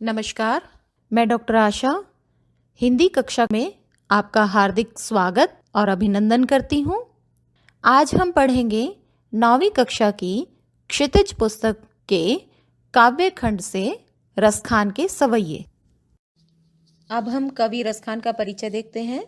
नमस्कार, मैं डॉक्टर आशा हिंदी कक्षा में आपका हार्दिक स्वागत और अभिनंदन करती हूँ। आज हम पढ़ेंगे 9वीं कक्षा की क्षितिज पुस्तक के काव्य खंड से रसखान के सवैये। अब हम कवि रसखान का परिचय देखते हैं।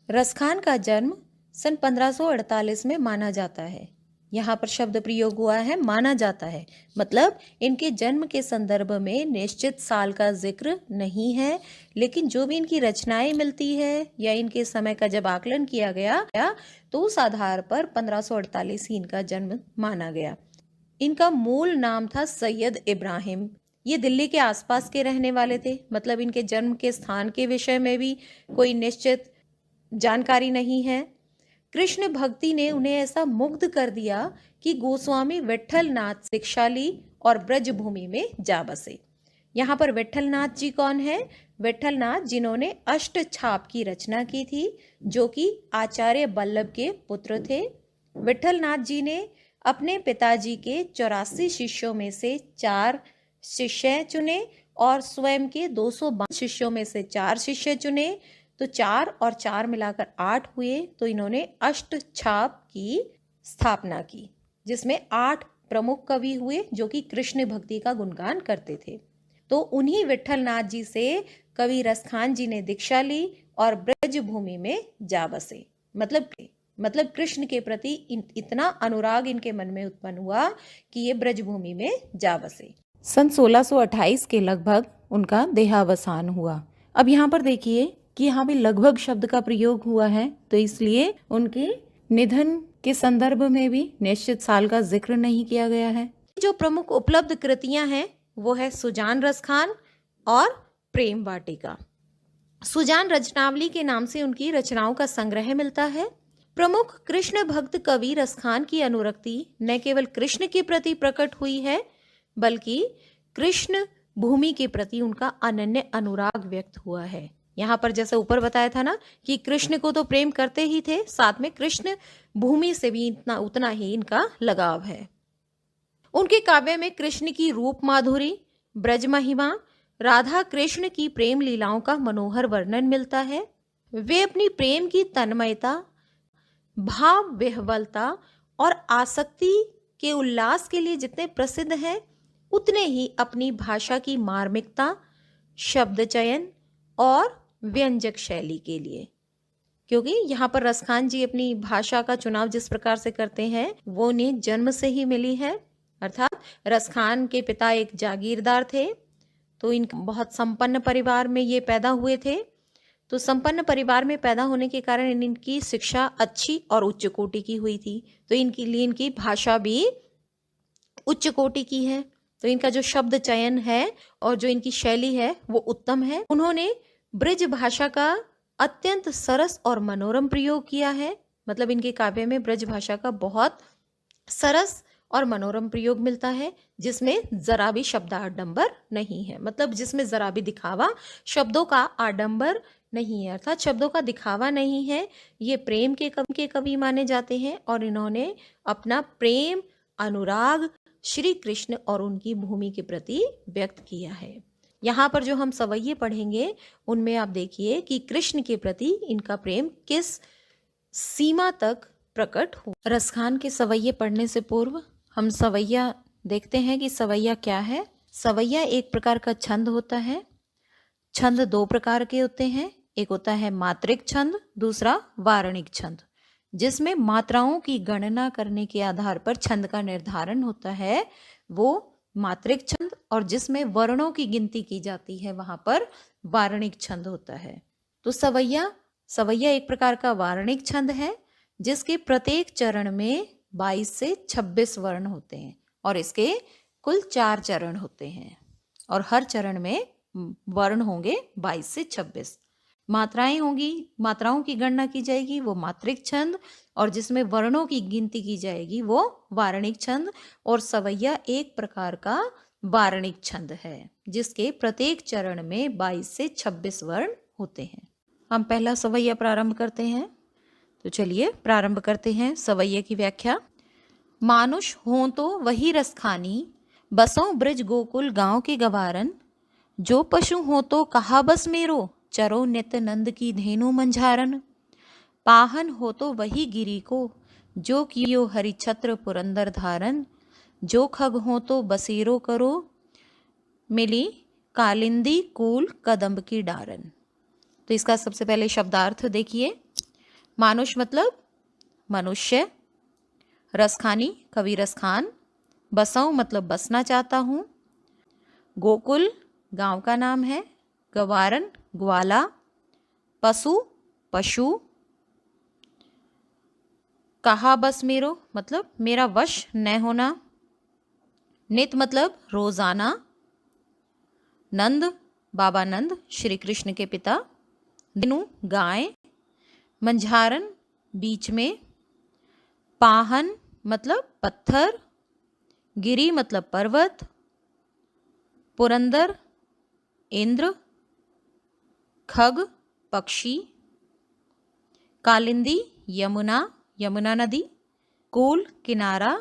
रसखान का जन्म सन 1548 में माना जाता है। यहाँ पर शब्द प्रयोग हुआ है माना जाता है, मतलब इनके जन्म के संदर्भ में निश्चित साल का जिक्र नहीं है, लेकिन जो भी इनकी रचनाएं मिलती है या इनके समय का जब आकलन किया गया तो उस आधार पर 1548 ही इनका जन्म माना गया। इनका मूल नाम था सैयद इब्राहिम। ये दिल्ली के आसपास के रहने वाले थे, मतलब इनके जन्म के स्थान के विषय में भी कोई निश्चित जानकारी नहीं है। कृष्ण भक्ति ने उन्हें ऐसा मुग्ध कर दिया कि गोस्वामी विट्ठलनाथ दीक्षा ली और ब्रजभूमि में जा बसे। यहाँ पर विट्ठलनाथ जी कौन है? विट्ठलनाथ जिन्होंने अष्टछाप की रचना की थी, जो कि आचार्य बल्लभ के पुत्र थे। विट्ठलनाथ जी ने अपने पिताजी के 84 शिष्यों में से 4 शिष्य चुने और स्वयं के 252 शिष्यों में से 4 शिष्य चुने, तो 4 और 4 मिलाकर 8 हुए। तो इन्होंने अष्टछाप की स्थापना की, जिसमें 8 प्रमुख कवि हुए जो कि कृष्ण भक्ति का गुणगान करते थे। तो उन्हीं विट्ठलनाथ जी से कवि रसखान जी ने दीक्षा ली और ब्रजभूमि में जा बसे। मतलब कृष्ण के प्रति इतना अनुराग इनके मन में उत्पन्न हुआ कि ये ब्रजभूमि में जा बसे। सन 1628 के लगभग उनका देहावसान हुआ। अब यहाँ पर देखिए कि यहाँ भी लगभग शब्द का प्रयोग हुआ है, तो इसलिए उनके निधन के संदर्भ में भी निश्चित साल का जिक्र नहीं किया गया है। जो प्रमुख उपलब्ध कृतियां हैं वो है सुजान रसखान और प्रेम वाटिका। सुजान रचनावली के नाम से उनकी रचनाओं का संग्रह मिलता है। प्रमुख कृष्ण भक्त कवि रसखान की अनुरक्ति न केवल कृष्ण के प्रति प्रकट हुई है, बल्कि कृष्ण भूमि के प्रति उनका अनन्य अनुराग व्यक्त हुआ है। यहाँ पर जैसे ऊपर बताया था ना कि कृष्ण को तो प्रेम करते ही थे, साथ में कृष्ण भूमि से भी उतना ही इनका लगाव है। उनके काव्य में कृष्ण की रूप माधुरी, ब्रज महिमा, राधा कृष्ण की प्रेम लीलाओं का मनोहर वर्णन मिलता है। वे अपनी प्रेम की तन्मयता, भाव विह्वलता और आसक्ति के उल्लास के लिए जितने प्रसिद्ध हैं, उतने ही अपनी भाषा की मार्मिकता, शब्द चयन और व्यंजक शैली के लिए, क्योंकि यहाँ पर रसखान जी अपनी भाषा का चुनाव जिस प्रकार से करते हैं वो उन्हें जन्म से ही मिली है। अर्थात रसखान के पिता एक जागीरदार थे, तो इन बहुत संपन्न परिवार में ये पैदा हुए थे। तो संपन्न परिवार में पैदा होने के कारण इनकी शिक्षा अच्छी और उच्च कोटि की हुई थी, तो इनके लिए इनकी भाषा भी उच्च कोटि की है। तो इनका जो शब्द चयन है और जो इनकी शैली है वो उत्तम है। उन्होंने ब्रज भाषा का अत्यंत सरस और मनोरम प्रयोग किया है, मतलब इनके काव्य में ब्रज भाषा का बहुत सरस और मनोरम प्रयोग मिलता है, जिसमें जरा भी शब्दाडंबर नहीं है, मतलब जिसमें जरा भी दिखावा, शब्दों का आडंबर नहीं है, अर्थात शब्दों का दिखावा नहीं है। ये प्रेम के कवि माने जाते हैं और इन्होंने अपना प्रेम अनुराग श्री कृष्ण और उनकी भूमि के प्रति व्यक्त किया है। यहाँ पर जो हम सवैये पढ़ेंगे उनमें आप देखिए कि कृष्ण के प्रति इनका प्रेम किस सीमा तक प्रकट हो। रसखान के सवैये पढ़ने से पूर्व हम सवैया देखते हैं कि सवैया क्या है। सवैया एक प्रकार का छंद होता है। छंद 2 प्रकार के होते हैं, एक होता है मात्रिक छंद, दूसरा वारणिक छंद, जिसमें मात्राओं की गणना करने के आधार पर छंद का निर्धारण होता है, वो मात्रिक छंद, और जिसमें वर्णों की गिनती की जाती है वहां पर वारणिक छंद होता है। तो सवैया एक प्रकार का वारणिक छंद है, जिसके प्रत्येक चरण में 22 से 26 वर्ण होते हैं और इसके कुल 4 चरण होते हैं और हर चरण में वर्ण होंगे 22 से 26। मात्राएं होंगी, मात्राओं की गणना की जाएगी वो मात्रिक छंद, और जिसमें वर्णों की गिनती की जाएगी वो वारणिक छंद। और सवैया एक प्रकार का वारणिक छंद है जिसके प्रत्येक चरण में 22 से 26 वर्ण होते हैं। हम पहला सवैया प्रारंभ करते हैं, तो चलिए प्रारंभ करते हैं सवैये की व्याख्या। मानुष हों तो वही रसखानी, बसों ब्रज गोकुल गांव के गवारन, जो पशु हो तो कहा बस मेरो, चरो नित नंद की धेनु मंझारन। पाहन हो तो वही गिरी को, जो कियो हरि छत्र पुरंदर धारन। जो खग हो तो बसेरो करो, मिली कालिंदी कूल कदम्ब की डारन। तो इसका सबसे पहले शब्दार्थ देखिए। मानुष मतलब मनुष्य, रसखानी कवि रसखान, बसऊं मतलब बसना चाहता हूँ, गोकुल गांव का नाम है, गवारन ग्वाला, पशु पशु, कहा बस मेरो मतलब मेरा वश न होना, नित मतलब रोजाना, नंद बाबा नंद श्री कृष्ण के पिता, धेनु गाय, मंझारन बीच में, पाहन मतलब पत्थर, गिरी मतलब पर्वत, पुरंदर इंद्र, खग पक्षी, कालिंदी यमुना यमुना नदी, कूल किनारा,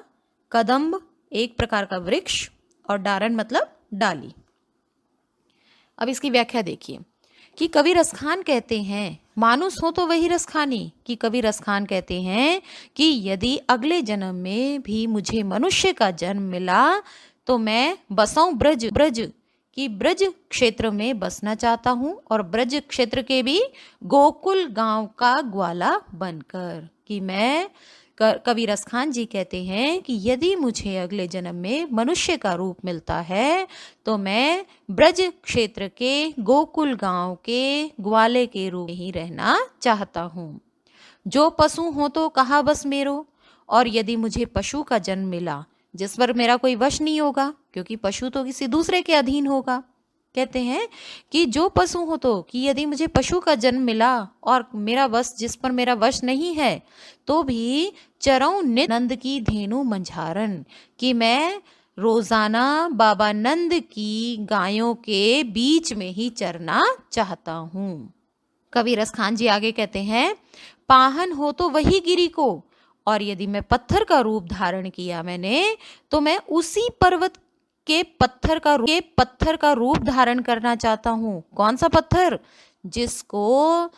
कदम्ब एक प्रकार का वृक्ष और डारन मतलब डाली। अब इसकी व्याख्या देखिए कि कवि रसखान कहते हैं, मानुस हो तो वही रसखानी, कि कवि रसखान कहते हैं कि यदि अगले जन्म में भी मुझे मनुष्य का जन्म मिला तो मैं बसाऊं ब्रज ब्रज कि ब्रज क्षेत्र में बसना चाहता हूँ, और ब्रज क्षेत्र के भी गोकुल गांव का ग्वाला बनकर। कि मैं कवि रसखान जी कहते हैं कि यदि मुझे अगले जन्म में मनुष्य का रूप मिलता है तो मैं ब्रज क्षेत्र के गोकुल गांव के ग्वाले के रूप में ही रहना चाहता हूँ। जो पशु हो तो कहा बस मेरो, और यदि मुझे पशु का जन्म मिला जिस पर मेरा कोई वश नहीं होगा, क्योंकि पशु तो किसी दूसरे के अधीन होगा, कहते हैं कि जो पशु हो तो, कि यदि मुझे पशु का जन्म मिला और मेरा वश जिस पर मेरा वश नहीं है तो भी चरऊं नित नंद की धेनु मंझारन, कि मैं रोजाना बाबा नंद की गायों के बीच में ही चरना चाहता हूँ। कवि रसखान जी आगे कहते हैं, पाहन हो तो वही गिरी को, और यदि मैं पत्थर का रूप धारण किया मैंने तो मैं उसी पर्वत के पत्थर का रूप धारण करना चाहता हूँ। कौन सा पत्थर? जिसको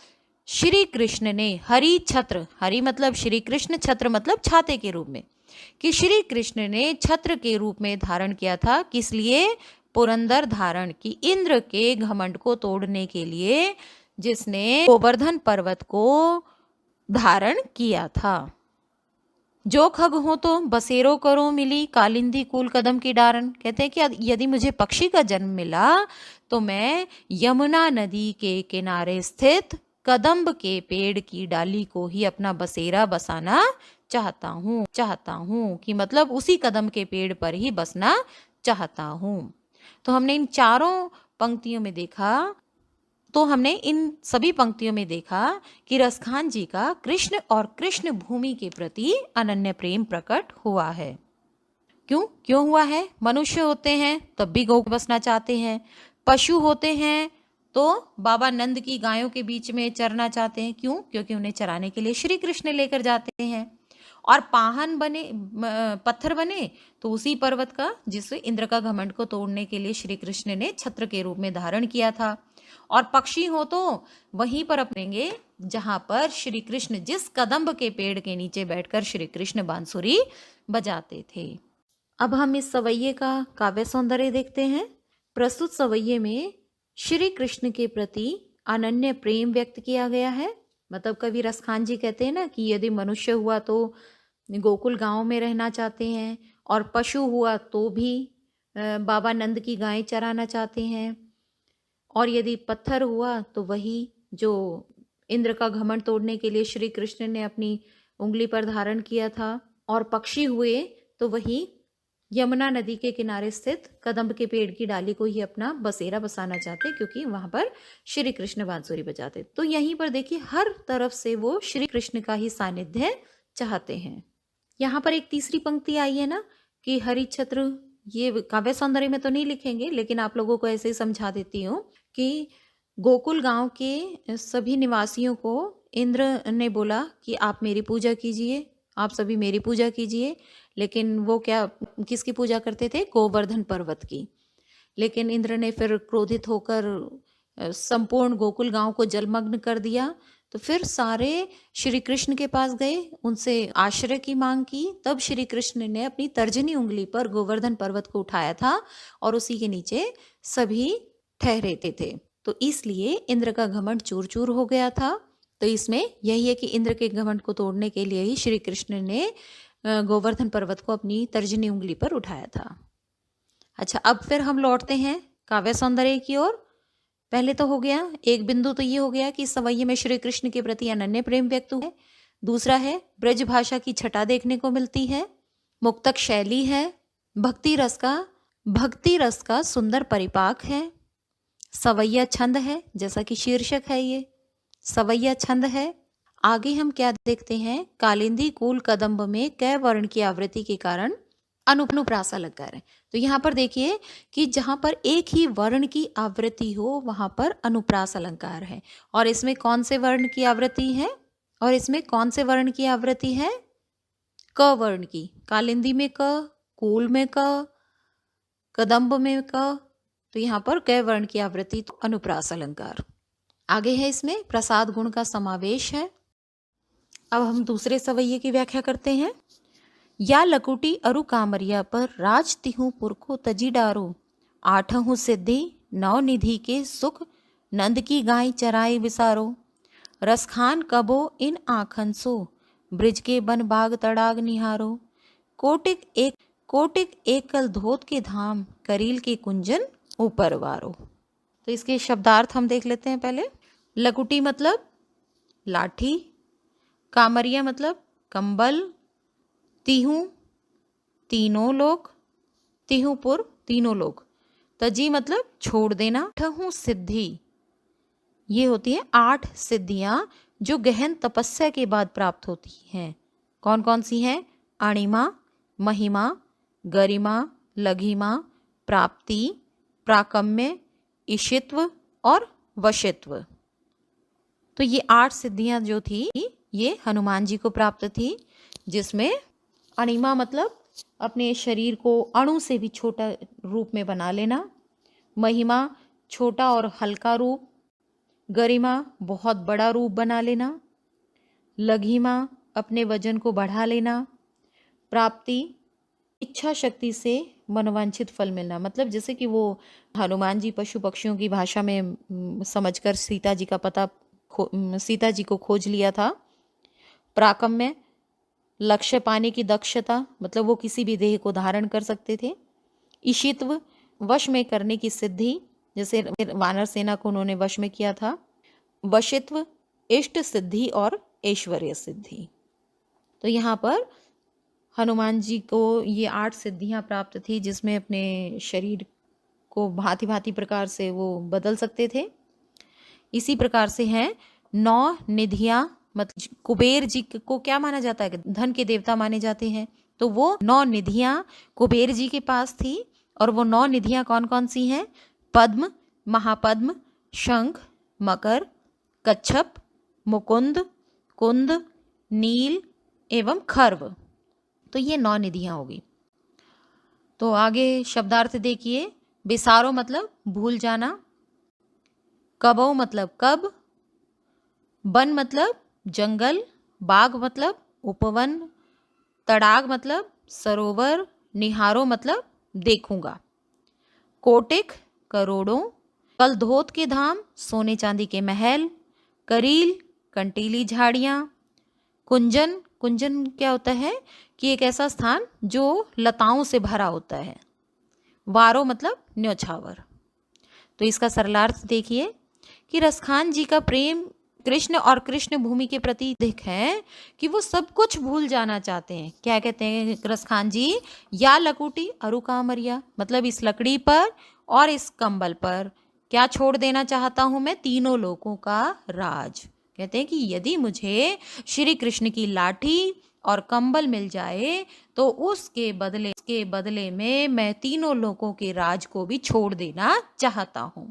श्री कृष्ण ने हरि छत्र, हरि मतलब श्री कृष्ण, छत्र मतलब छाते के रूप में, कि श्री कृष्ण ने छत्र के रूप में धारण किया था। किस लिए? पुरंदर धारण, कि इंद्र के घमंड को तोड़ने के लिए जिसने गोवर्धन पर्वत को धारण किया था। जो खग हो तो बसेरो करो, मिली कालिंदी कूल कदम की डारन। कहते हैं कि यदि मुझे पक्षी का जन्म मिला तो मैं यमुना नदी के किनारे स्थित कदम्ब के पेड़ की डाली को ही अपना बसेरा बसाना चाहता हूँ कि मतलब उसी कदम के पेड़ पर ही बसना चाहता हूँ। तो हमने इन चारों पंक्तियों में देखा, तो हमने इन सभी पंक्तियों में देखा कि रसखान जी का कृष्ण और कृष्ण भूमि के प्रति अनन्य प्रेम प्रकट हुआ है। क्यों हुआ है? मनुष्य होते हैं तब भी गौ बसना चाहते हैं, पशु होते हैं तो बाबा नंद की गायों के बीच में चरना चाहते हैं। क्यों? क्योंकि उन्हें चराने के लिए श्री कृष्ण लेकर जाते हैं। और पाहन बने, पत्थर बने तो उसी पर्वत का जिसे इंद्र का घमंड को तोड़ने के लिए श्री कृष्ण ने छत्र के रूप में धारण किया था। और पक्षी हो तो वहीं पर अपनेंगे जहां पर श्री कृष्ण जिस कदम्ब के पेड़ के नीचे बैठकर श्री कृष्ण बांसुरी बजाते थे। अब हम इस सवैये का काव्य सौंदर्य देखते हैं। प्रस्तुत सवैये में श्री कृष्ण के प्रति अनन्य प्रेम व्यक्त किया गया है। मतलब कवि रसखान जी कहते हैं ना कि यदि मनुष्य हुआ तो गोकुल गांव में रहना चाहते हैं, और पशु हुआ तो भी बाबा नंद की गाय चराना चाहते हैं, और यदि पत्थर हुआ तो वही जो इंद्र का घमंड तोड़ने के लिए श्री कृष्ण ने अपनी उंगली पर धारण किया था, और पक्षी हुए तो वही यमुना नदी के किनारे स्थित कदम्ब के पेड़ की डाली को ही अपना बसेरा बसाना चाहते, क्योंकि वहां पर श्री कृष्ण बांसुरी बजाते। तो यहीं पर देखिए हर तरफ से वो श्री कृष्ण का ही सानिध्य चाहते हैं। यहाँ पर एक तीसरी पंक्ति आई है ना कि हरि छत्र, ये काव्य सौंदर्य में तो नहीं लिखेंगे लेकिन आप लोगों को ऐसे ही समझा देती हूँ कि गोकुल गांव के सभी निवासियों को इंद्र ने बोला कि आप मेरी पूजा कीजिए, आप सभी मेरी पूजा कीजिए। लेकिन वो क्या, किसकी पूजा करते थे? गोवर्धन पर्वत की। लेकिन इंद्र ने फिर क्रोधित होकर संपूर्ण गोकुल गांव को जलमग्न कर दिया। तो फिर सारे श्री कृष्ण के पास गए, उनसे आश्रय की मांग की। तब श्री कृष्ण ने अपनी तर्जनी उंगली पर गोवर्धन पर्वत को उठाया था और उसी के नीचे सभी ठहरे थे। तो इसलिए इंद्र का घमंड चूर चूर हो गया था। तो इसमें यही है कि इंद्र के घमंड को तोड़ने के लिए ही श्री कृष्ण ने गोवर्धन पर्वत को अपनी तर्जनी उंगली पर उठाया था। अच्छा, अब फिर हम लौटते हैं काव्य सौंदर्य की ओर। पहले तो हो गया एक बिंदु, तो ये हो गया कि सवैये में श्री कृष्ण के प्रति अनन्य प्रेम व्यक्त हुआ है। दूसरा है ब्रज भाषा की छटा देखने को मिलती है, मुक्तक शैली है, भक्ति रस का सुंदर परिपाक है, सवैया छंद है, जैसा कि शीर्षक है ये सवैया छंद है। आगे हम क्या देखते हैं, कालिंदी कुल कदम्ब में कै वर्ण की आवृत्ति के कारण अनुप्रास अलंकार है। तो यहाँ पर देखिए कि जहाँ पर एक ही वर्ण की आवृत्ति हो वहां पर अनुप्रास अलंकार है। और इसमें कौन से वर्ण की आवृत्ति है, क वर्ण की। कालिंदी में क, कुल में क, कदम्ब में क। तो यहाँ पर कै वर्ण की आवृत्ति, तो अनुप्रास अलंकार। आगे है इसमें प्रसाद गुण का समावेश है। अब हम दूसरे सवैये की व्याख्या करते हैं। या लकुटी अरु कामरिया पर राज तिहु पुरखो तजी डारो, आठहु सिद्धि नौ निधि के सुख नंद की गाय चराई विसारो, रसखान कबो इन आखन सो ब्रिज के बन बाग तड़ाग निहारो, कोटिक एकल धोत के धाम करील के कुंजन ऊपर वारो। तो इसके शब्दार्थ हम देख लेते हैं पहले। लकुटी मतलब लाठी, कामरिया मतलब कंबल, तिहु तीनों लोग, तिहुपुर तीनों लोग, तजी मतलब छोड़ देना, आठहु सिद्धि ये होती है 8 सिद्धियां जो गहन तपस्या के बाद प्राप्त होती हैं। कौन कौन सी हैं? अणिमा, महिमा, गरिमा, लघिमा, प्राप्ति, प्राकम्य, ईशित्व और वशित्व। तो ये 8 सिद्धियां जो थी ये हनुमान जी को प्राप्त थी, जिसमें अणिमा मतलब अपने शरीर को अणु से भी छोटा रूप में बना लेना, महिमा छोटा और हल्का रूप, गरिमा बहुत बड़ा रूप बना लेना, लघिमा अपने वजन को बढ़ा लेना, प्राप्ति इच्छा शक्ति से मनोवांछित फल मिलना। मतलब जैसे कि वो हनुमान जी पशु पक्षियों की भाषा में समझकर सीता जी को खोज लिया था। प्राकम्य लक्ष्य पाने की दक्षता, मतलब वो किसी भी देह को धारण कर सकते थे। ईशित्व वश में करने की सिद्धि, जैसे वानर सेना को उन्होंने वश में किया था। वशित्व इष्ट सिद्धि और ऐश्वर्य सिद्धि। तो यहाँ पर हनुमान जी को ये 8 सिद्धियां प्राप्त थी, जिसमें अपने शरीर को भांति भांति प्रकार से वो बदल सकते थे। इसी प्रकार से हैं 9 निधियां, मतलब कुबेर जी को क्या माना जाता है? धन के देवता माने जाते हैं। तो वो 9 निधियां कुबेर जी के पास थी। और वो 9 निधियां कौन कौन सी हैं? पद्म, महापद्म, शंख, मकर, कच्छप, मुकुंद, कुंद, नील एवं खर्व। तो ये 9 निधियां होगी। तो आगे शब्दार्थ देखिए। बिसारो मतलब भूल जाना, कबो मतलब कब, वन मतलब जंगल, बाग मतलब उपवन, तड़ाग मतलब सरोवर, निहारो मतलब देखूंगा, कोटिक करोड़ों, कलधोत के धाम सोने चांदी के महल, करील कंटीली झाड़ियाँ, कुंजन क्या होता है कि एक ऐसा स्थान जो लताओं से भरा होता है, वारो मतलब न्योछावर। तो इसका सरलार्थ देखिए कि रसखान जी का प्रेम कृष्ण और कृष्ण भूमि के प्रति अधिक है कि वो सब कुछ भूल जाना चाहते हैं। क्या कहते हैं रसखान जी? या लकुटी अरु कामरिया, मतलब इस लकड़ी पर और इस कंबल पर क्या छोड़ देना चाहता हूं मैं? तीनों लोगों का राज। कहते हैं कि यदि मुझे श्री कृष्ण की लाठी और कंबल मिल जाए तो उसके बदले में मैं तीनों लोगों के राज को भी छोड़ देना चाहता हूं।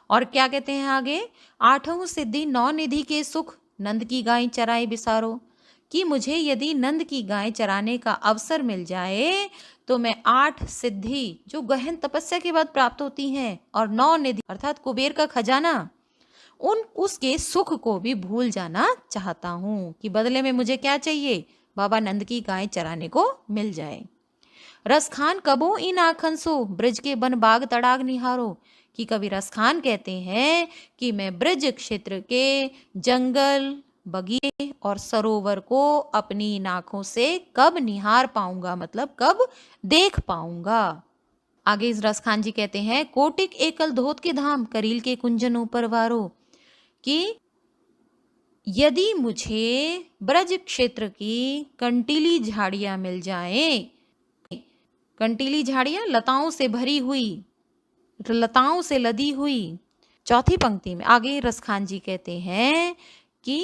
और क्या कहते हैं आगे? 8 सिद्धि 9 निधि के सुख नंद की गाय चराई बिसारो, कि मुझे यदि नंद की गाय चराने का अवसर मिल जाए तो मैं 8 सिद्धि जो गहन तपस्या के बाद प्राप्त होती हैं और 9 निधि अर्थात कुबेर का खजाना उसके सुख को भी भूल जाना चाहता हूँ कि बदले में मुझे क्या चाहिए, बाबा नंद की गाय चराने को मिल जाए। रसखान कबो इन आखन सो ब्रज के बन बाग तड़ाग निहारो, कि कवि रसखान कहते हैं कि मैं ब्रज क्षेत्र के जंगल बगीचे और सरोवर को अपनी आंखों से कब निहार पाऊंगा, मतलब कब देख पाऊंगा। आगे इस रसखान जी कहते हैं कोटिक एकल धोत के धाम करील के कुंजन ऊपर वारो, कि यदि मुझे ब्रज क्षेत्र की कंटीली झाड़ियां मिल जाएं, कंटीली झाड़ियां लताओं से भरी हुई, लताओं से लदी हुई। चौथी पंक्ति में आगे रसखान जी कहते हैं कि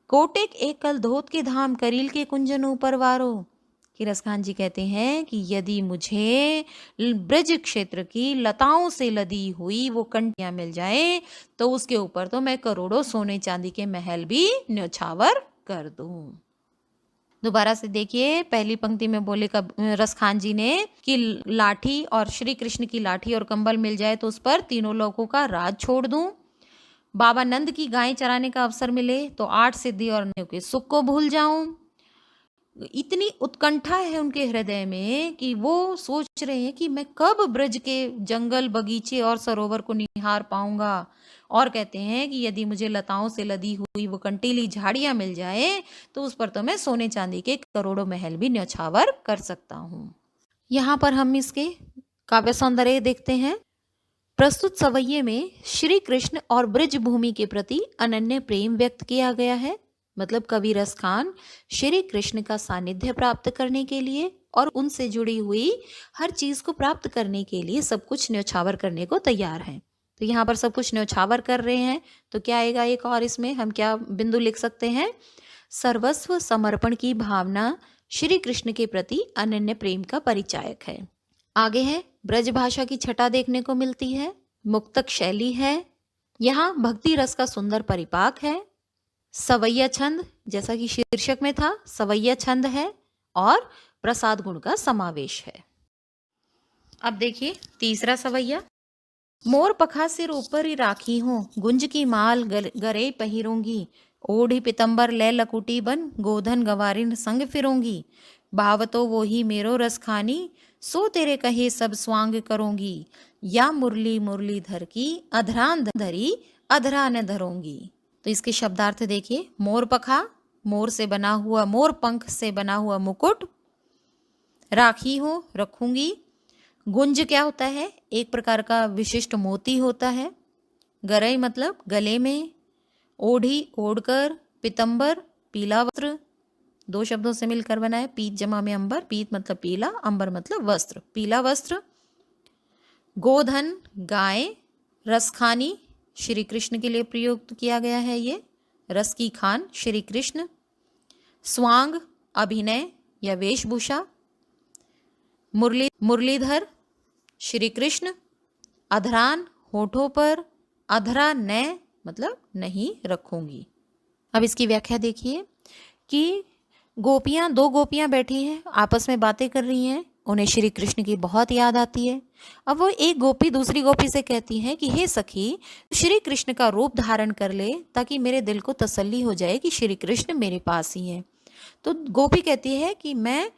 कोटिक एकल धोत के धाम करील के कुंजन ऊपर वारो, कि रसखान जी कहते हैं कि यदि मुझे ब्रज क्षेत्र की लताओं से लदी हुई वो कंटियां मिल जाए तो उसके ऊपर तो मैं करोड़ों सोने चांदी के महल भी न्यौछावर कर दूं। दोबारा से देखिए, पहली पंक्ति में बोले रसखान जी ने कि लाठी और श्री कृष्ण की लाठी और कंबल मिल जाए तो उस पर तीनों लोगों का राज छोड़ दूं। बाबा नंद की गाय चराने का अवसर मिले तो 8 सिद्धि और के सुख को भूल जाऊं। इतनी उत्कंठा है उनके हृदय में कि वो सोच रहे हैं कि मैं कब ब्रज के जंगल बगीचे और सरोवर को निहार पाऊंगा, और कहते हैं कि यदि मुझे लताओं से लदी हुई वो कंटीली झाड़ियां मिल जाए तो उस पर तो मैं सोने चांदी के करोड़ों महल भी न्यौछावर कर सकता हूँ। यहाँ पर हम इसके काव्य सौंदर्य देखते हैं। प्रस्तुत सवैये में श्री कृष्ण और ब्रज भूमि के प्रति अनन्य प्रेम व्यक्त किया गया है। मतलब कवि रसखान श्री कृष्ण का सानिध्य प्राप्त करने के लिए और उनसे जुड़ी हुई हर चीज को प्राप्त करने के लिए सब कुछ न्यौछावर करने को तैयार हैं। तो यहाँ पर सब कुछ न्यौछावर कर रहे हैं तो क्या आएगा एक और, इसमें हम क्या बिंदु लिख सकते हैं, सर्वस्व समर्पण की भावना श्री कृष्ण के प्रति अनन्य प्रेम का परिचायक है। आगे है ब्रज भाषा की छटा देखने को मिलती है, मुक्तक शैली है, यहाँ भक्ति रस का सुंदर परिपाक है, सवैया छंद जैसा कि शीर्षक में था सवैया छंद है और प्रसाद गुण का समावेश है। अब देखिए तीसरा सवैया, मोर पखा सिर ऊपर ही राखी हूँ, गुंज की माल गरे पहिरूंगी, ओढ़ी पितंबर ले लकुटी बन, गोधन गवारिन संग फिरूंगी, भावतो वो ही मेरो रस खानी, सो तेरे कहे सब स्वांग करूंगी, या मुरली मुरलीधर की अधरान धरी अधरा न धरूंगी। तो इसके शब्दार्थ देखिए, मोर पखा मोर से बना हुआ, मोर पंख से बना हुआ मुकुट, राखी हूँ रखूंगी, गुंज क्या होता है, एक प्रकार का विशिष्ट मोती होता है, गरई मतलब गले में, ओढ़ी ओढ़कर, पितंबर पीला वस्त्र, दो शब्दों से मिलकर बना है, पीत जमा में अंबर, पीत मतलब पीला, अंबर मतलब वस्त्र, पीला वस्त्र, गोधन गाय, रसखानी श्री कृष्ण के लिए प्रयुक्त किया गया है, ये रस की खान श्री कृष्ण, स्वांग अभिनय या वेशभूषा, मुरलीधर श्री कृष्ण, अधरान होठों पर, अधरा न मतलब नहीं रखूंगी। अब इसकी व्याख्या देखिए कि गोपियां, दो गोपियां बैठी हैं आपस में बातें कर रही हैं, उन्हें श्री कृष्ण की बहुत याद आती है। अब वो एक गोपी दूसरी गोपी से कहती है कि हे सखी, श्री कृष्ण का रूप धारण कर ले ताकि मेरे दिल को तसल्ली हो जाए कि श्री कृष्ण मेरे पास ही है। तो गोपी कहती है कि मैं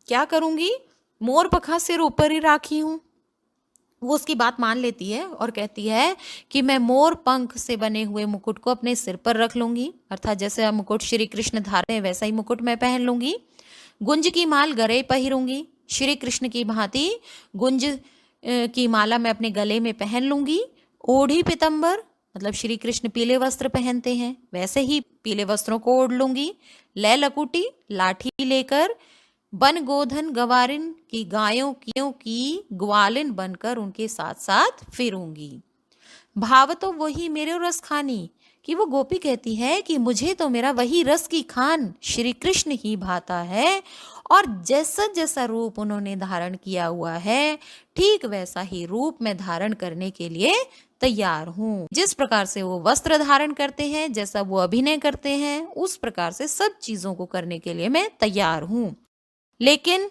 क्या करूंगी, मोर पखा सिर ऊपर ही राखी हूँ। वो उसकी बात मान लेती है और कहती है कि मैं मोर पंख से बने हुए मुकुट को अपने सिर पर रख लूंगी, अर्थात जैसे मुकुट श्री कृष्ण धारे हैं वैसा ही मुकुट मैं पहन लूंगी, गुंज की माल गले पहिरूंगी, श्री कृष्ण की भांति गुंज की माला मैं अपने गले में पहन लूंगी, ओढ़ी पितंबर मतलब श्री कृष्ण पीले वस्त्र पहनते हैं वैसे ही पीले वस्त्रों को ओढ़ लूंगी, लै लकुटी लाठी लेकर, बन गोधन गवारिन की गायों की ग्वालिन बनकर उनके साथ साथ फिरूंगी। भाव तो वही मेरे रस खानी, कि वो गोपी कहती है कि मुझे तो मेरा वही रस की खान श्री कृष्ण ही भाता है, और जैसा जैसा रूप उन्होंने धारण किया हुआ है ठीक वैसा ही रूप मैं धारण करने के लिए तैयार हूँ। जिस प्रकार से वो वस्त्र धारण करते हैं, जैसा वो अभिनय करते हैं, उस प्रकार से सब चीजों को करने के लिए मैं तैयार हूँ। लेकिन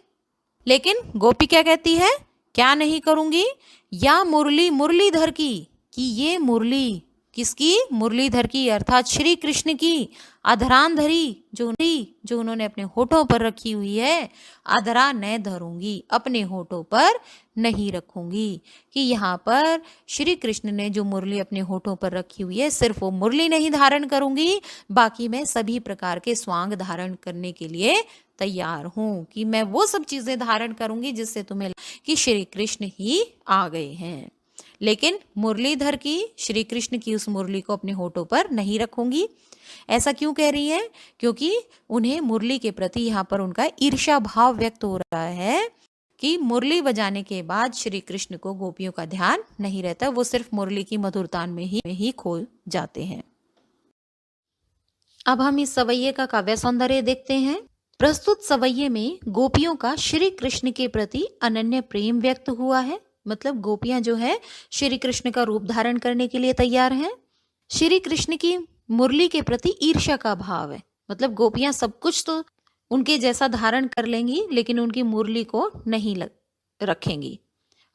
लेकिन गोपी क्या कहती है, क्या नहीं करूंगी, या मुरली मुरलीधर की, कि ये मुरली किसकी, मुरलीधर की अर्थात श्री कृष्ण की अधरांधरी जो उन्होंने अपने होठों पर रखी हुई है, अधरा न धरूंगी, अपने होठों पर नहीं रखूंगी। कि यहाँ पर श्री कृष्ण ने जो मुरली अपने होठों पर रखी हुई है, सिर्फ वो मुरली नहीं धारण करूंगी, बाकी मैं सभी प्रकार के स्वांग धारण करने के लिए तैयार हूं, कि मैं वो सब चीजें धारण करूंगी जिससे तुम्हें कि श्री कृष्ण ही आ गए हैं। लेकिन मुरलीधर की, श्री कृष्ण की उस मुरली को अपने होठों पर नहीं रखूंगी। ऐसा क्यों कह रही है, क्योंकि उन्हें मुरली के प्रति यहाँ पर उनका ईर्ष्या भाव व्यक्त हो रहा है कि मुरली बजाने के बाद श्री कृष्ण को गोपियों का ध्यान नहीं रहता, वो सिर्फ मुरली की मधुरतान में ही खो जाते हैं। अब हम इस सवैये का काव्य सौंदर्य देखते हैं। प्रस्तुत सवैये में गोपियों का श्री कृष्ण के प्रति अनन्य प्रेम व्यक्त हुआ है, मतलब गोपियां जो है श्री कृष्ण का रूप धारण करने के लिए तैयार हैं। श्री कृष्ण की मुरली के प्रति ईर्ष्या का भाव है, मतलब गोपियां सब कुछ तो उनके जैसा धारण कर लेंगी, लेकिन उनकी मुरली को नहीं रखेंगी।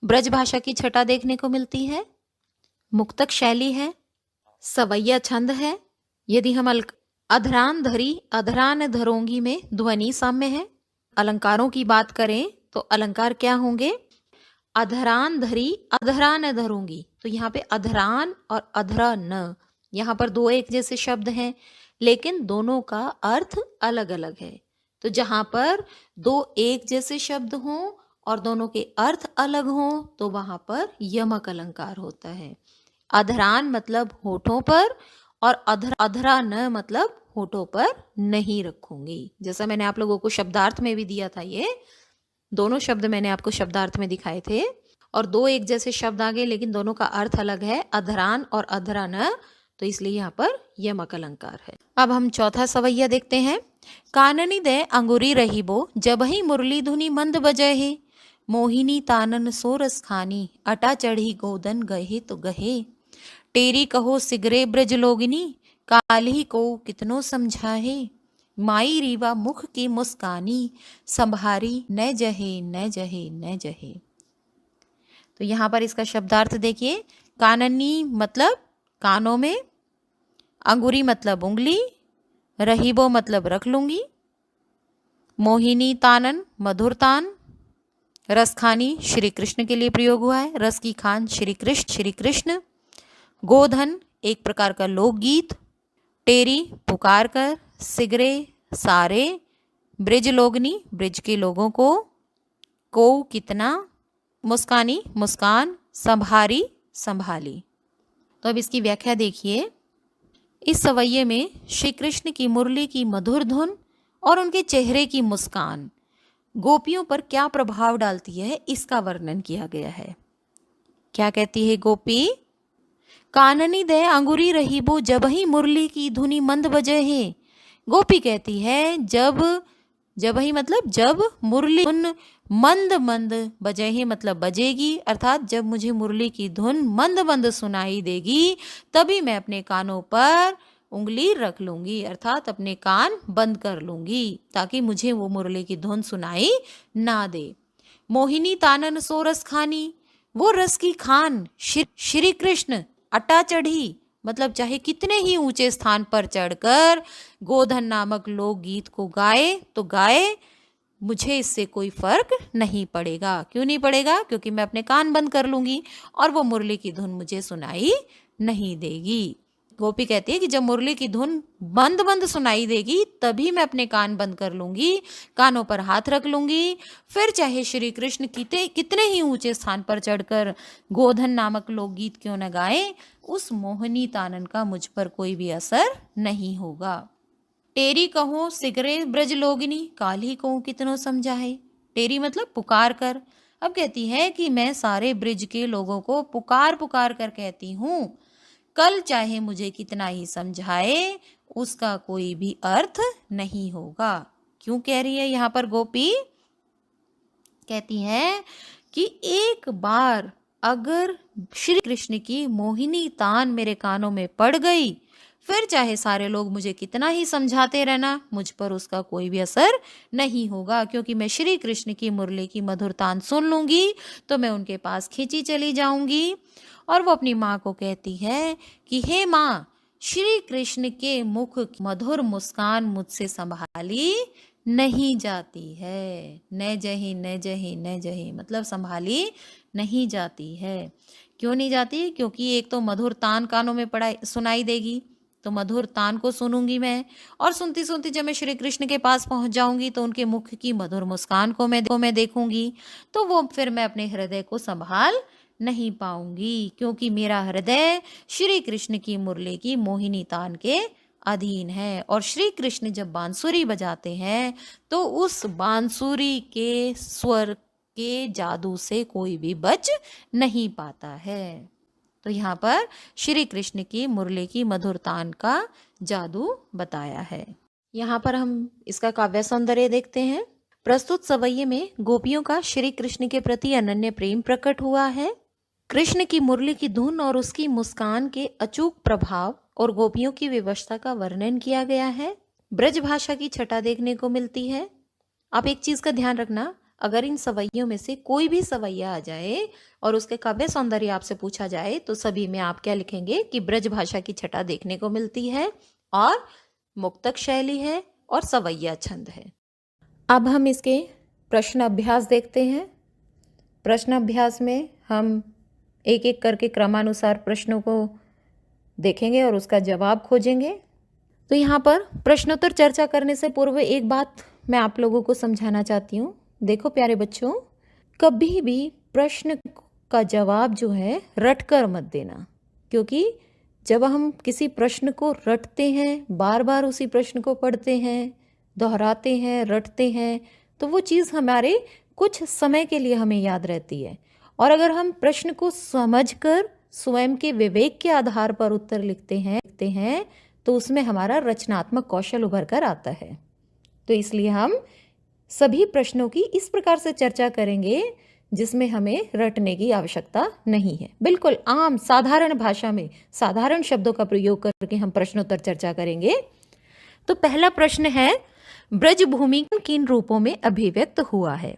ब्रज भाषा की छटा देखने को मिलती है, मुक्तक शैली है, सवैया छंद है। यदि हम अधरान धरी अधरान धरोंगी में ध्वनि साम्य है। अलंकारों की बात करें तो अलंकार क्या होंगे, अधरान धरी अधरान धरूंगी, तो यहाँ पे अधरान और अधरा न, यहाँ पर दो एक जैसे शब्द हैं, लेकिन दोनों का अर्थ अलग अलग है। तो जहां पर दो एक जैसे शब्द हों और दोनों के अर्थ अलग हों तो वहां पर यमक अलंकार होता है। अधरान मतलब होठों पर, और अधरा न मतलब होठों पर नहीं रखूंगी। जैसा मैंने आप लोगों को शब्दार्थ में भी दिया था, ये दोनों शब्द मैंने आपको शब्दार्थ में दिखाए थे, और दो एक जैसे शब्द आ गए लेकिन दोनों का अर्थ अलग है, अधरान और अधरा न, तो इसलिए यहाँ पर यमक अलंकार है। अब हम चौथा सवैया देखते हैं। काननी दे अंगुरी रहीबो जबहि मुरली धुनी मंद बजहे, मोहिनी तानन सोरस खानी अटा चढ़ी गोदन गहे तो गहे, टेरी कहो सिगरे ब्रज लोगिनी काल्ही को कितनो समझाहे, माई रीवा मुख की मुस्कानी संभारी न जहे न जहे न जहे। तो यहाँ पर इसका शब्दार्थ देखिए, काननी मतलब कानों में, अंगुरी मतलब उंगली, रहीबो मतलब रख लूंगी, मोहिनी तानन मधुर तान, रस खानी श्री कृष्ण के लिए प्रयोग हुआ है, रस की खान श्री कृष्ण, गोधन एक प्रकार का लोकगीत, टेरी पुकार कर, सिगरे सारे, ब्रिज लोगनी ब्रिज के लोगों को कितना, मुस्कानी मुस्कान, संभारी संभाली। तो अब इसकी व्याख्या देखिए। इस सवैये में श्री कृष्ण की मुरली की मधुर धुन और उनके चेहरे की मुस्कान गोपियों पर क्या प्रभाव डालती है, इसका वर्णन किया गया है। क्या कहती है गोपी, काननी दे अंगुरी रहीबो जबहि मुरली की धुनी मंद बजे है। गोपी कहती है जब ही मतलब जब मुरली धुन मंद मंद बजे ही मतलब बजेगी, अर्थात जब मुझे मुरली की धुन मंद मंद सुनाई देगी तभी मैं अपने कानों पर उंगली रख लूंगी, अर्थात अपने कान बंद कर लूंगी ताकि मुझे वो मुरली की धुन सुनाई ना दे। मोहिनी तानन सो रस खानी, वो रस की खान श्री कृष्ण अटा चढ़ी मतलब चाहे कितने ही ऊंचे स्थान पर चढ़कर गोधन नामक लोकगीत को गाए तो गाए, मुझे इससे कोई फर्क नहीं पड़ेगा। क्यों नहीं पड़ेगा, क्योंकि मैं अपने कान बंद कर लूंगी और वो मुरली की धुन मुझे सुनाई नहीं देगी। गोपी कहती है कि जब मुरली की धुन बंद बंद सुनाई देगी तभी मैं अपने कान बंद कर लूंगी, कानों पर हाथ रख लूंगी, फिर चाहे श्री कृष्ण कितने ही ऊंचे स्थान पर चढ़कर गोधन नामक लोकगीत क्यों न गाए, उस मोहिनी तानन का मुझ पर कोई भी असर नहीं होगा। टेरी कहो सिगरे ब्रज लोगिनी काल्ही कहूँ कितनों समझाए, टेरी मतलब पुकार कर। अब कहती है कि मैं सारे ब्रिज के लोगों को पुकार पुकार कर कहती हूँ, कल चाहे मुझे कितना ही समझाए उसका कोई भी अर्थ नहीं होगा। क्यों कह रही है यहाँ पर गोपी, कहती है कि एक बार अगर श्री कृष्ण की मोहिनी तान मेरे कानों में पड़ गई फिर चाहे सारे लोग मुझे कितना ही समझाते रहना, मुझ पर उसका कोई भी असर नहीं होगा, क्योंकि मैं श्री कृष्ण की मुरली की मधुर तान सुन लूंगी तो मैं उनके पास खींची चली जाऊंगी। और वो अपनी माँ को कहती है कि हे माँ, श्री कृष्ण के मुख की मधुर मुस्कान मुझसे संभाली नहीं जाती है। न जही न जही न जही मतलब संभाली नहीं जाती है। क्यों नहीं जाती? क्योंकि एक तो मधुर तान कानों में पड़ा सुनाई देगी, तो मधुर तान को सुनूंगी मैं, और सुनती सुनती जब मैं श्री कृष्ण के पास पहुंच जाऊंगी तो उनके मुख की मधुर मुस्कान को मैं देखूंगी, तो वो फिर मैं अपने हृदय को संभाल नहीं पाऊंगी, क्योंकि मेरा हृदय श्री कृष्ण की मुरली की मोहिनी तान के अधीन है। और श्री कृष्ण जब बांसुरी बजाते हैं तो उस बांसुरी के स्वर के जादू से कोई भी बच नहीं पाता है। तो यहाँ पर श्री कृष्ण की मुरली की मधुर तान का जादू बताया है। यहाँ पर हम इसका काव्य सौंदर्य देखते हैं। प्रस्तुत सवैये में गोपियों का श्री कृष्ण के प्रति अनन्य प्रेम प्रकट हुआ है। कृष्ण की मुरली की धुन और उसकी मुस्कान के अचूक प्रभाव और गोपियों की विवशता का वर्णन किया गया है। ब्रज भाषा की छटा देखने को मिलती है। आप एक चीज का ध्यान रखना, अगर इन सवैयों में से कोई भी सवैया आ जाए और उसके काव्य सौंदर्य आपसे पूछा जाए तो सभी में आप क्या लिखेंगे कि ब्रज भाषा की छटा देखने को मिलती है और मुक्तक शैली है और सवैया छंद है। अब हम इसके प्रश्न अभ्यास देखते हैं। प्रश्न अभ्यास में हम एक एक करके क्रमानुसार प्रश्नों को देखेंगे और उसका जवाब खोजेंगे। तो यहाँ पर प्रश्नोत्तर चर्चा करने से पूर्व एक बात मैं आप लोगों को समझाना चाहती हूँ। देखो प्यारे बच्चों, कभी भी प्रश्न का जवाब जो है रट कर मत देना, क्योंकि जब हम किसी प्रश्न को रटते हैं, बार बार उसी प्रश्न को पढ़ते हैं, दोहराते हैं, रटते हैं, तो वो चीज़ हमारे कुछ समय के लिए हमें याद रहती है। और अगर हम प्रश्न को समझकर स्वयं के विवेक के आधार पर उत्तर लिखते हैं तो उसमें हमारा रचनात्मक कौशल उभर कर आता है। तो इसलिए हम सभी प्रश्नों की इस प्रकार से चर्चा करेंगे जिसमें हमें रटने की आवश्यकता नहीं है। बिल्कुल आम साधारण भाषा में साधारण शब्दों का प्रयोग करके हम प्रश्नोत्तर चर्चा करेंगे। तो पहला प्रश्न है, ब्रजभूमि किन रूपों में अभिव्यक्त हुआ है?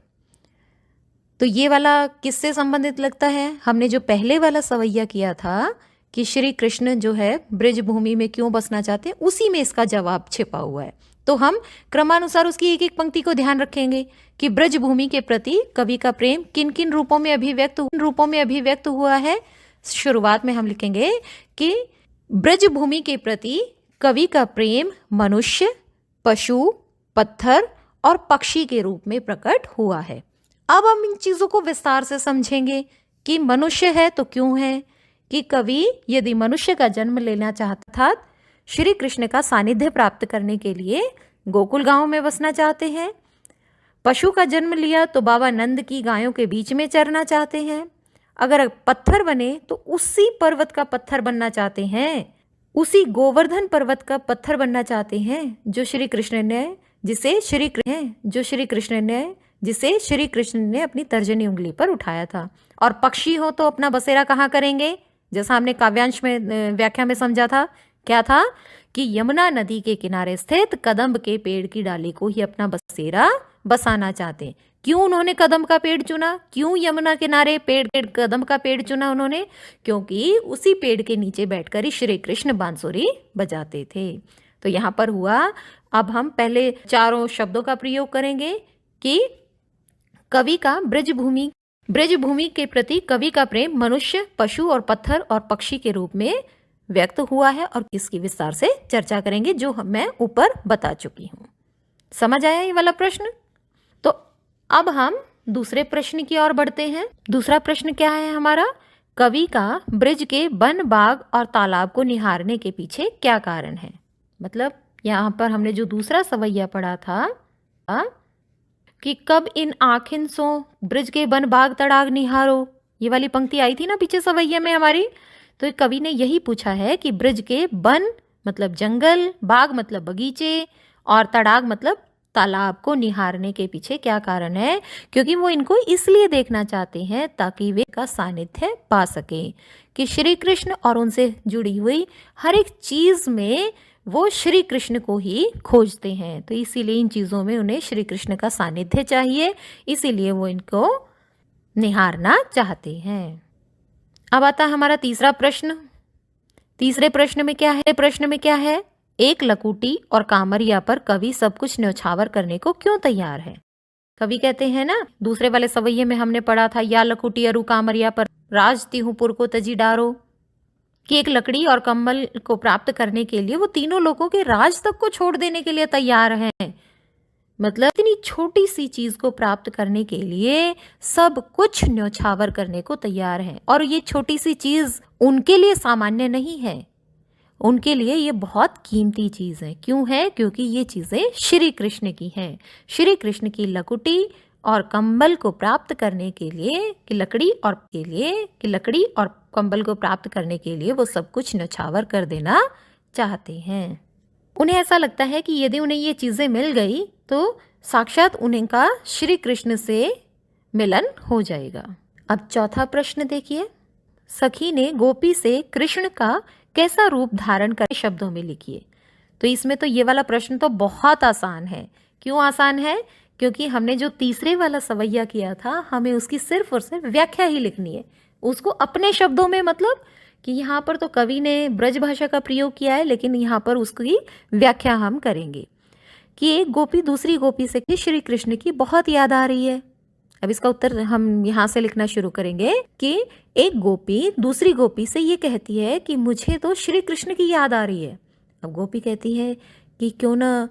तो ये वाला किससे संबंधित लगता है? हमने जो पहले वाला सवैया किया था कि श्री कृष्ण जो है ब्रजभूमि में क्यों बसना चाहते हैं, उसी में इसका जवाब छिपा हुआ है। तो हम क्रमानुसार उसकी एक एक पंक्ति को ध्यान रखेंगे कि ब्रजभूमि के प्रति कवि का प्रेम किन किन रूपों में अभिव्यक्त हुआ है। शुरुआत में हम लिखेंगे कि ब्रजभूमि के प्रति कवि का प्रेम मनुष्य, पशु, पत्थर और पक्षी के रूप में प्रकट हुआ है। अब हम इन चीजों को विस्तार से समझेंगे कि मनुष्य है तो क्यों है, कि कवि यदि मनुष्य का जन्म लेना चाहता था, श्री कृष्ण का सानिध्य प्राप्त करने के लिए गोकुल गांव में बसना चाहते हैं। पशु का जन्म लिया तो बाबा नंद की गायों के बीच में चरना चाहते हैं। अगर पत्थर बने तो उसी पर्वत का पत्थर बनना चाहते हैं, उसी गोवर्धन पर्वत का पत्थर बनना चाहते हैं जिसे श्री कृष्ण ने अपनी तर्जनी उंगली पर उठाया था। और पक्षी हो तो अपना बसेरा कहाँ करेंगे? जैसा हमने काव्यांश में व्याख्या में समझा था, क्या था कि यमुना नदी के किनारे स्थित कदम्ब के पेड़ की डाली को ही अपना बसेरा बसाना चाहते। क्यों उन्होंने कदम्ब का पेड़ चुना? क्यों यमुना किनारे कदम्ब का पेड़ चुना उन्होंने? क्योंकि उसी पेड़ के नीचे बैठकर ही श्री कृष्ण बांसुरी बजाते थे। तो यहाँ पर हुआ, अब हम पहले चारों शब्दों का प्रयोग करेंगे कि कवि का ब्रजभूमि के प्रति कवि का प्रेम मनुष्य, पशु और पत्थर और पक्षी के रूप में व्यक्त हुआ है, और किसकी विस्तार से चर्चा करेंगे जो मैं ऊपर बता चुकी हूँ। समझ आया ये वाला प्रश्न? तो अब हम दूसरे प्रश्न की ओर बढ़ते हैं। दूसरा प्रश्न क्या है हमारा? कवि का ब्रज के वन, बाग और तालाब को निहारने के पीछे क्या कारण है? मतलब यहाँ पर हमने जो दूसरा सवैया पढ़ा था कि कब इन आखिन सो ब्रज के वन, बाग, तड़ाग निहारो, ये वाली पंक्ति आई थी ना पीछे सवैया में हमारी। तो कवि ने यही पूछा है कि ब्रज के वन मतलब जंगल, बाग मतलब बगीचे और तड़ाग मतलब तालाब को निहारने के पीछे क्या कारण है? क्योंकि वो इनको इसलिए देखना चाहते हैं ताकि वे का सानिध्य पा सके, कि श्री कृष्ण और उनसे जुड़ी हुई हर एक चीज में वो श्री कृष्ण को ही खोजते हैं। तो इसीलिए इन चीजों में उन्हें श्री कृष्ण का सानिध्य चाहिए, इसीलिए वो इनको निहारना चाहते हैं। अब आता है हमारा तीसरा प्रश्न। तीसरे प्रश्न में क्या है? एक लकुटी और कामरिया पर कवि सब कुछ न्यौछावर करने को क्यों तैयार है? कवि कहते हैं ना, दूसरे वाले सवैये में हमने पढ़ा था, या लकुटी अरु कामरिया पर राज तिहुपुर को तजी डारो, कि एक लकड़ी और कम्बल को प्राप्त करने के लिए वो तीनों लोगों के राज तक को छोड़ देने के लिए तैयार हैं। मतलब इतनी छोटी सी चीज को प्राप्त करने के लिए सब कुछ न्यौछावर करने को तैयार हैं। और ये छोटी सी चीज उनके लिए सामान्य नहीं है, उनके लिए ये बहुत कीमती चीज है। क्यों है? क्योंकि ये चीजें श्री कृष्ण की हैं। श्री कृष्ण की लकुटी और कंबल को प्राप्त करने के लिए, कि लकड़ी और कंबल को प्राप्त करने के लिए वो सब कुछ न्यौछावर कर देना चाहते हैं। उन्हें ऐसा लगता है कि यदि उन्हें ये चीजें मिल गई तो साक्षात उन्हें का श्री कृष्ण से मिलन हो जाएगा। अब चौथा प्रश्न देखिए। सखी ने गोपी से कृष्ण का कैसा रूप धारण कर शब्दों में लिखिए। तो इसमें तो ये वाला प्रश्न तो बहुत आसान है। क्यों आसान है? क्योंकि हमने जो तीसरे वाला सवैया किया था, हमें उसकी सिर्फ और सिर्फ व्याख्या ही लिखनी है, उसको अपने शब्दों में। मतलब कि यहाँ पर तो कवि ने ब्रज भाषा का प्रयोग किया है, लेकिन यहाँ पर उसकी व्याख्या हम करेंगे कि एक गोपी दूसरी गोपी से श्री कृष्ण की बहुत याद आ रही है। अब इसका उत्तर हम यहाँ से लिखना शुरू करेंगे कि एक गोपी दूसरी गोपी से ये कहती है कि मुझे तो श्री कृष्ण की याद आ रही है। अब गोपी कहती है कि क्यों ना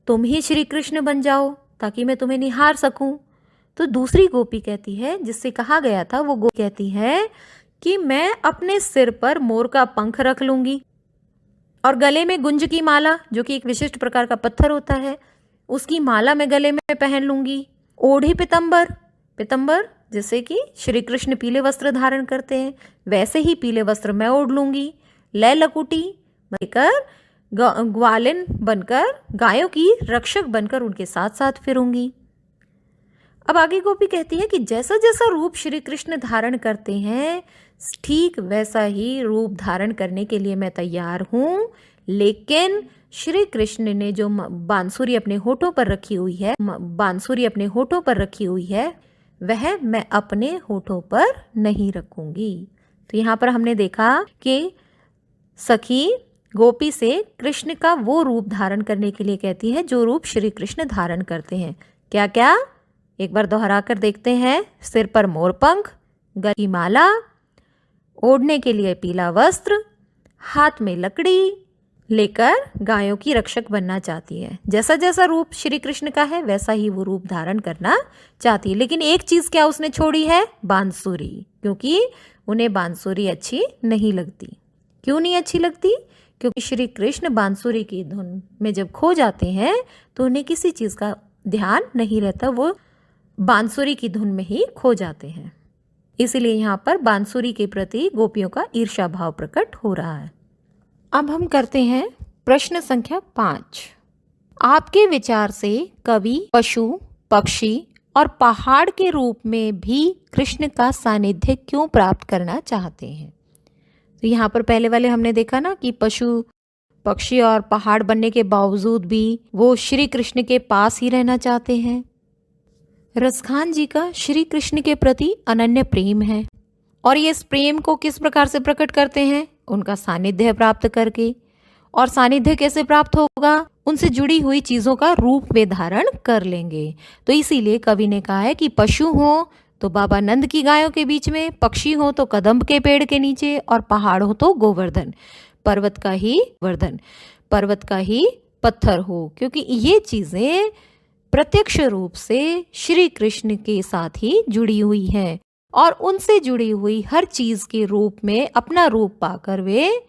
तुम ही श्री कृष्ण बन जाओ ताकि मैं तुम्हें निहार सकूं। तो दूसरी गोपी कहती है, जिससे कहा गया था, वो गोपी कहती है कि मैं अपने सिर पर मोर का पंख रख लूंगी और गले में गुंज की माला, जो कि एक विशिष्ट प्रकार का पत्थर होता है, उसकी माला मैं गले में पहन लूंगी। ओढ़ी पितंबर जैसे कि श्री कृष्ण पीले वस्त्र धारण करते हैं, वैसे ही पीले वस्त्र मैं ओढ़ लूंगी। लय लकुटी लेकर ग्वालिन बनकर, गायों की रक्षक बनकर उनके साथ साथ फिरूंगी। अब आगे गोपी कहती है कि जैसा जैसा रूप श्री कृष्ण धारण करते हैं, ठीक वैसा ही रूप धारण करने के लिए मैं तैयार हूँ। लेकिन श्री कृष्ण ने जो बांसुरी अपने होठों पर रखी हुई है, वह मैं अपने होठों पर नहीं रखूंगी। तो यहाँ पर हमने देखा कि सखी गोपी से कृष्ण का वो रूप धारण करने के लिए कहती है जो रूप श्री कृष्ण धारण करते हैं। क्या क्या? एक बार दोहरा कर देखते हैं। सिर पर मोरपंख, गले की माला, ओढ़ने के लिए पीला वस्त्र, हाथ में लकड़ी लेकर गायों की रक्षक बनना चाहती है। जैसा जैसा रूप श्री कृष्ण का है, वैसा ही वो रूप धारण करना चाहती है। लेकिन एक चीज क्या उसने छोड़ी है? बांसुरी, क्योंकि उन्हें बांसुरी अच्छी नहीं लगती। क्यों नहीं अच्छी लगती? क्योंकि श्री कृष्ण बांसुरी की धुन में जब खो जाते हैं तो उन्हें किसी चीज का ध्यान नहीं रहता, वो बांसुरी की धुन में ही खो जाते हैं। इसीलिए यहाँ पर बांसुरी के प्रति गोपियों का ईर्ष्या भाव प्रकट हो रहा है। अब हम करते हैं प्रश्न संख्या 5। आपके विचार से कवि पशु, पक्षी और पहाड़ के रूप में भी कृष्ण का सानिध्य क्यों प्राप्त करना चाहते हैं? तो यहाँ पर पहले वाले हमने देखा ना कि पशु, पक्षी और पहाड़ बनने के बावजूद भी वो श्री कृष्ण के पास ही रहना चाहते हैं। रसखान जी का श्री कृष्ण के प्रति अनन्य प्रेम है, और ये इस प्रेम को किस प्रकार से प्रकट करते हैं? उनका सानिध्य प्राप्त करके। और सानिध्य कैसे प्राप्त होगा? उनसे जुड़ी हुई चीजों का रूप वे धारण कर लेंगे। तो इसीलिए कवि ने कहा है कि पशु हो तो बाबा नंद की गायों के बीच में, पक्षी हो तो कदम्ब के पेड़ के नीचे, और पहाड़ हो तो गोवर्धन, पर्वत का ही पत्थर हो। क्योंकि ये चीजें प्रत्यक्ष रूप से श्री कृष्ण के साथ ही जुड़ी हुई हैं, और उनसे जुड़ी हुई हर चीज के रूप में अपना रूप पाकर वे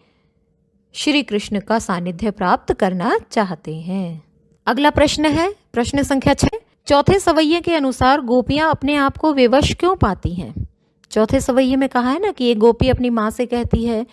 श्री कृष्ण का सानिध्य प्राप्त करना चाहते हैं। अगला प्रश्न है प्रश्न संख्या 6। चौथे सवैये के अनुसार गोपियां अपने आप को विवश क्यों पाती हैं? चौथे सवैये में कहा है ना कि एक गोपी अपनी माँ से कहती है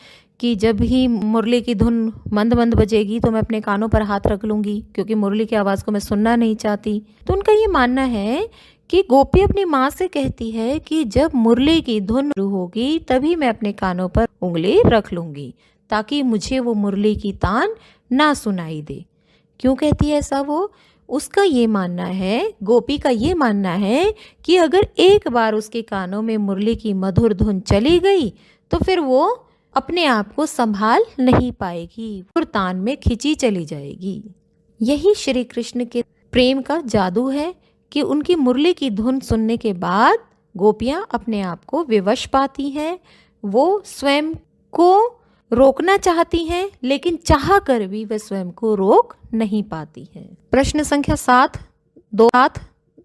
कि जब भी मुरली की धुन मंद मंद बजेगी तो मैं अपने कानों पर हाथ रख लूँगी, क्योंकि मुरली की आवाज़ को मैं सुनना नहीं चाहती। तो उनका ये मानना है कि गोपी अपनी माँ से कहती है कि जब मुरली की धुन शुरू होगी तभी मैं अपने कानों पर उंगली रख लूँगी, ताकि मुझे वो मुरली की तान ना सुनाई दे। क्यों कहती है ऐसा वो? उसका ये मानना है, गोपी का ये मानना है कि अगर एक बार उसके कानों में मुरली की मधुर धुन चली गई तो फिर वो अपने आप को संभाल नहीं पाएगी, और तान में खिंची चली जाएगी। यही श्री कृष्ण के प्रेम का जादू है कि उनकी मुरली की धुन सुनने के बाद गोपियाँ अपने आप को विवश पाती हैं। वो स्वयं को रोकना चाहती हैं, लेकिन चाह कर भी वे स्वयं को रोक नहीं पाती हैं। प्रश्न संख्या 7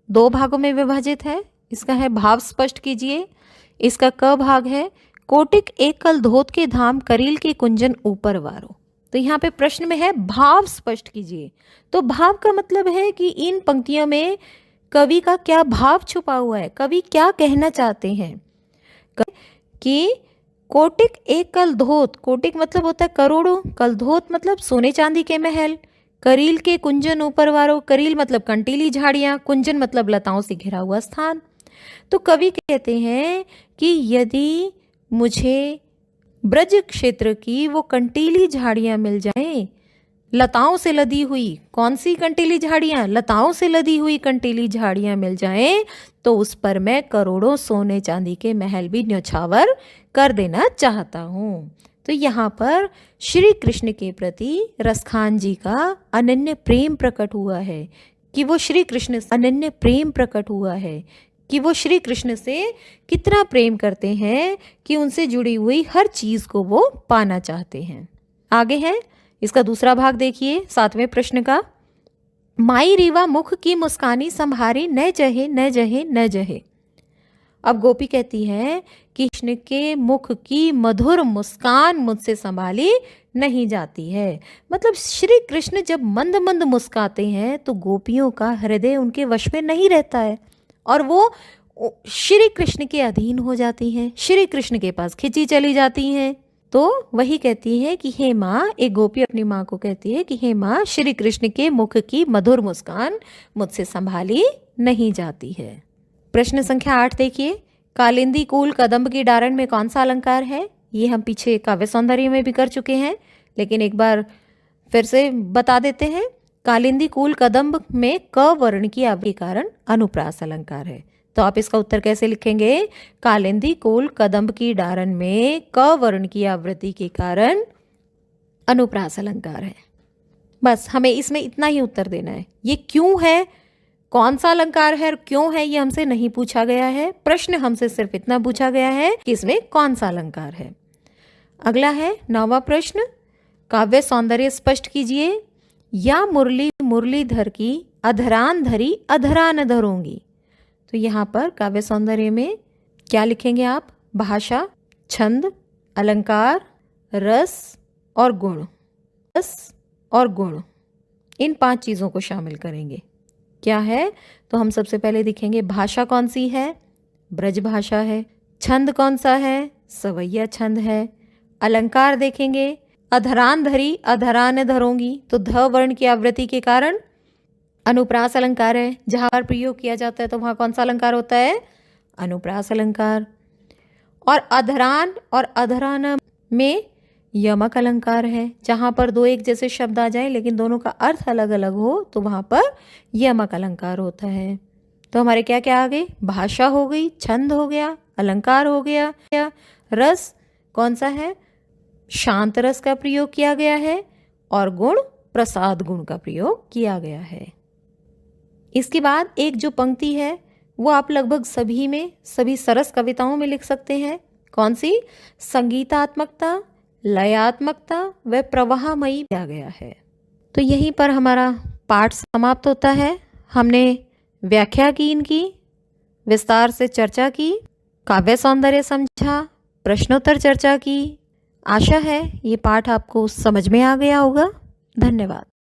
दो भागों में विभाजित है। इसका है भाव स्पष्ट कीजिए। इसका क भाग है कोटिक एक कल धोत के धाम करील के कुंजन ऊपर वारो। तो यहाँ पे प्रश्न में है भाव स्पष्ट कीजिए। तो भाव का मतलब है कि इन पंक्तियों में कवि का क्या भाव छुपा हुआ है, कवि क्या कहना चाहते हैं। कि कोटिक एक कल धोत, कोटिक मतलब होता है करोड़ों, कल धोत मतलब सोने चांदी के महल, करील के कुंजन ऊपर वारो, करील मतलब कंटीली झाड़ियाँ, कुंजन मतलब लताओं से घिरा हुआ स्थान। तो कवि कहते हैं कि यदि मुझे ब्रज क्षेत्र की वो कंटीली झाड़ियाँ मिल जाएं, लताओं से लदी हुई, कौन सी कंटीली झाड़ियाँ? लताओं से लदी हुई कंटीली झाड़ियाँ मिल जाएं, तो उस पर मैं करोड़ों सोने चांदी के महल भी न्यौछावर कर देना चाहता हूँ। तो यहाँ पर श्री कृष्ण के प्रति रसखान जी का अनन्य प्रेम प्रकट हुआ है कि वो श्री कृष्ण से अनन्य प्रेम प्रकट हुआ है कि वो श्री कृष्ण से कितना प्रेम करते हैं कि उनसे जुड़ी हुई हर चीज़ को वो पाना चाहते हैं। आगे है इसका दूसरा भाग देखिए 7वें प्रश्न का। माई रीवा मुख की मुस्कानी संभारी न जहे न जहे न जहे। अब गोपी कहती है कि कृष्ण के मुख की मधुर मुस्कान मुझसे संभाली नहीं जाती है। मतलब श्री कृष्ण जब मंद मंद मुस्काते हैं तो गोपियों का हृदय उनके वश में नहीं रहता है और वो श्री कृष्ण के अधीन हो जाती हैं, श्री कृष्ण के पास खिंची चली जाती हैं। तो वही कहती है कि हे माँ, एक गोपी अपनी माँ को कहती है कि हे माँ, श्री कृष्ण के मुख की मधुर मुस्कान मुझसे संभाली नहीं जाती है। प्रश्न संख्या 8 देखिए। कालिंदी कूल कदम्ब की डारण में कौन सा अलंकार है? ये हम पीछे काव्य सौंदर्य में भी कर चुके हैं, लेकिन एक बार फिर से बता देते हैं। कालिंदी कूल कदम्ब में क वर्ण की आवृत्ति के कारण अनुप्रास अलंकार है। तो आप इसका उत्तर कैसे लिखेंगे? कालिंदी कूल कदम्ब की डारण में क वर्ण की आवृत्ति के कारण अनुप्रास अलंकार है। बस हमें इसमें इतना ही उत्तर देना है। ये क्यों है, कौन सा अलंकार है और क्यों है, ये हमसे नहीं पूछा गया है। प्रश्न हमसे सिर्फ इतना पूछा गया है कि इसमें कौन सा अलंकार है। अगला है 9वां प्रश्न। काव्य सौंदर्य स्पष्ट कीजिए। या मुरली मुरलीधर की अधरान धरी अधरान धरूंगी। तो यहाँ पर काव्य सौंदर्य में क्या लिखेंगे आप? भाषा, छंद, अलंकार, रस और गुण। रस और गुण, इन 5 चीज़ों को शामिल करेंगे। क्या है? तो हम सबसे पहले देखेंगे भाषा कौन सी है? ब्रज भाषा है। छंद कौन सा है? सवैया छंद है। अलंकार देखेंगे, अधरान धरी अधरान धरूंगी, तो ध वर्ण की आवृत्ति के कारण अनुप्रास अलंकार है। जहाँ पर प्रयोग किया जाता है तो वहाँ कौन सा अलंकार होता है? अनुप्रास अलंकार। और अधरान और अधरान में यमक अलंकार है। जहाँ पर 2 एक जैसे शब्द आ जाए लेकिन दोनों का अर्थ अलग अलग हो तो वहाँ पर यमक अलंकार होता है। तो हमारे क्या क्या आ गए? भाषा हो गई, छंद हो गया, अलंकार हो गया, रस कौन सा है? शांत रस का प्रयोग किया गया है, और गुण प्रसाद गुण का प्रयोग किया गया है। इसके बाद एक जो पंक्ति है वो आप लगभग सभी सरस कविताओं में लिख सकते हैं। कौन सी? संगीतात्मकता, लयात्मकता व प्रवाहमयी किया गया है। तो यहीं पर हमारा पाठ समाप्त होता है। हमने व्याख्या की, इनकी विस्तार से चर्चा की, काव्य सौंदर्य समझा, प्रश्नोत्तर चर्चा की। आशा है ये पाठ आपको समझ में आ गया होगा। धन्यवाद।